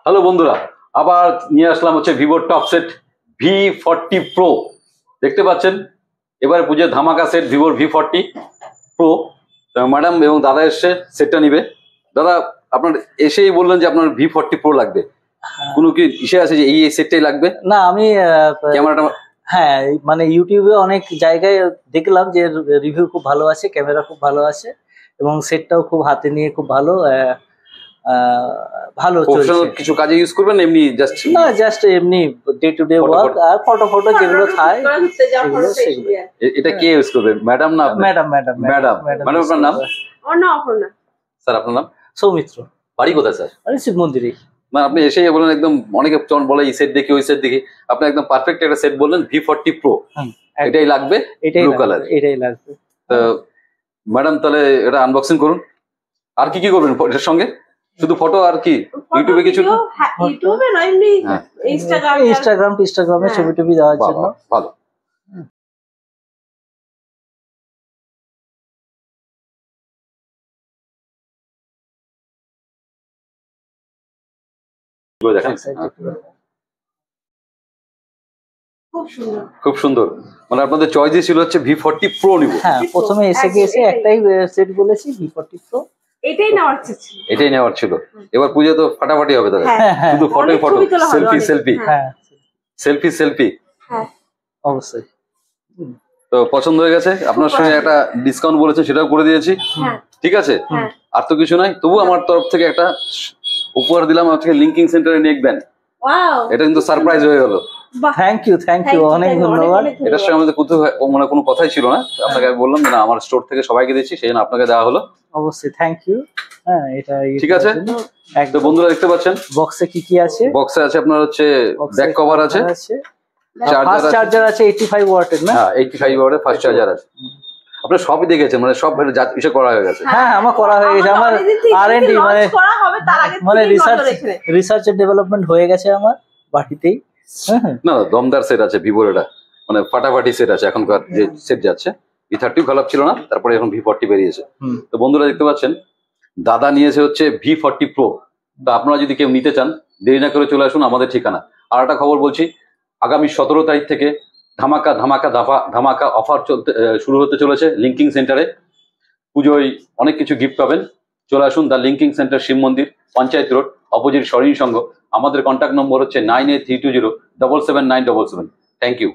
Hello বন্ধুরা, আবার নিয়ে আসলাম হচ্ছে ভিভোর টপ সেট V40 প্রো। দেখতে পাচ্ছেন এবারে পুজোর ধামাকা সেট ভিভোর V40 প্রো। ম্যাডাম এবং দাদা এসছে সেটটা নিবে। দাদা আপনার এসেই বললেন যে আপনার V40 প্রো লাগবে, কোনো কি ইসে আছে যে এই সেটটাই লাগবে? না, আমি ক্যামেরাটা হ্যাঁ মানে ইউটিউবে অনেক জায়গায় দেখলাম যে রিভিউ খুব ভালো আছে, ক্যামেরা খুব ভালো আছে এবং সেটটাও খুব হাতে নিয়ে খুব ভালো ভালো চলছে। কিছু কাজে ইউজ করবেন এমনি জাস্ট? না, জাস্ট এমনি day to day work R photo যেগুলো থাকে সেগুলো। এটা কে ইউজ করবে, ম্যাডাম না? ম্যাডাম আপনার নাম? স্যার আপনার নাম? সৌমিত্র। বাড়ি কোথায় স্যার? শিব মন্দিরে। মানে আপনি এসেই বলেন একদম, অনেকে বলে এই সেট দেখি ওই সেট দেখি, আপনি একদম পারফেক্ট একটা সেট বললেন V40 প্রো। এটাই লাগবে, ব্লু কালার এটাই লাগবে। তো ম্যাডাম তাহলে এটা আনবক্সিং করুন। আর কি কি করবেন এটার সঙ্গে? শুধু ফটো আর কি? ইউটিউবে কিছু? ইউটিউবে না, এমনি ইনস্টাগ্রামে ছবি টবি দেওয়ার জন্য ভালো। খুব সুন্দর। মানে আপনাদের চয়েসই ছিল হচ্ছে V40 প্রো নিব। হ্যাঁ, প্রথমে এসে একটাই সেট বলেছি V40 প্রো। এটাই নেওয়ার ছিল। এবার পুজো তো ফাটাফাটি হবে তাহলে, শুধু ফটো সেলফি। অবশ্যই। তো পছন্দ হয়ে গেছে, আপনার সঙ্গে একটা ডিসকাউন্ট বলেছে সেটাও করে দিয়েছি। ঠিক আছে, আর তো কিছু নাই। তবু আমার তরফ থেকে একটা উপহার দিলাম আজকে, লিঙ্কিং সেন্টারে নেক ব্যান্ড। এটা কিন্তু সারপ্রাইজ হয়ে গেল। থ্যাংক ইউ, অনেক ধন্যবাদ। এটার সঙ্গে আমাদের মানে কোনো কথাই ছিল না, আপনাকে আমি বললাম যে না আমার স্টোর থেকে সবাইকে দিচ্ছি, সেই জন্য আপনাকে দেওয়া হলো। অবশ্যই থ্যাংক ইউ। হ্যাঁ, এটা ঠিক আছে। তো বন্ধুরা দেখতে পাচ্ছেন বক্সে কি আছে? বক্সে আছে আপনার হচ্ছে ব্যাক কভার আছে, চার্জার আছে 85 ওয়াটের। না, হ্যাঁ 85 ওয়াটের ফাস্ট চার্জার আছে। আপনারা সবই দেখেছেন, মানে সব ইসে করা হয়ে গেছে। হ্যাঁ, আমার করা হয়ে গেছে। আমার R&D মানে রিসার্চ এন্ড ডেভেলপমেন্ট হয়ে গেছে আমার বাড়িতেই। না, দমদার সেট আছে ভিভোর, এটা মানে ফাটাফাটি সেট আছে। এখনকার যে সেট যাচ্ছে V30 খারাপ ছিল না, তারপরে এখন V40 বেরিয়েছে। তো বন্ধুরা দেখতে পাচ্ছেন দাদা নিয়েছে হচ্ছে V40 প্রো। তো আপনারা যদি কেউ নিতে চান দেরি না করে চলে আসুন আমাদের ঠিকানা। আর একটা খবর বলছি, আগামী 17 তারিখ থেকে ধামাকা অফার শুরু হতে চলেছে লিঙ্কিং সেন্টারে। পুজোয় অনেক কিছু গিফট পাবেন। চলে আসুন the linking centre, Shiv Mandir, Panchayat road, opposite Swarni Sangha. আমাদের কন্ট্যাক্ট নম্বর হচ্ছে 9832077977। Thank you.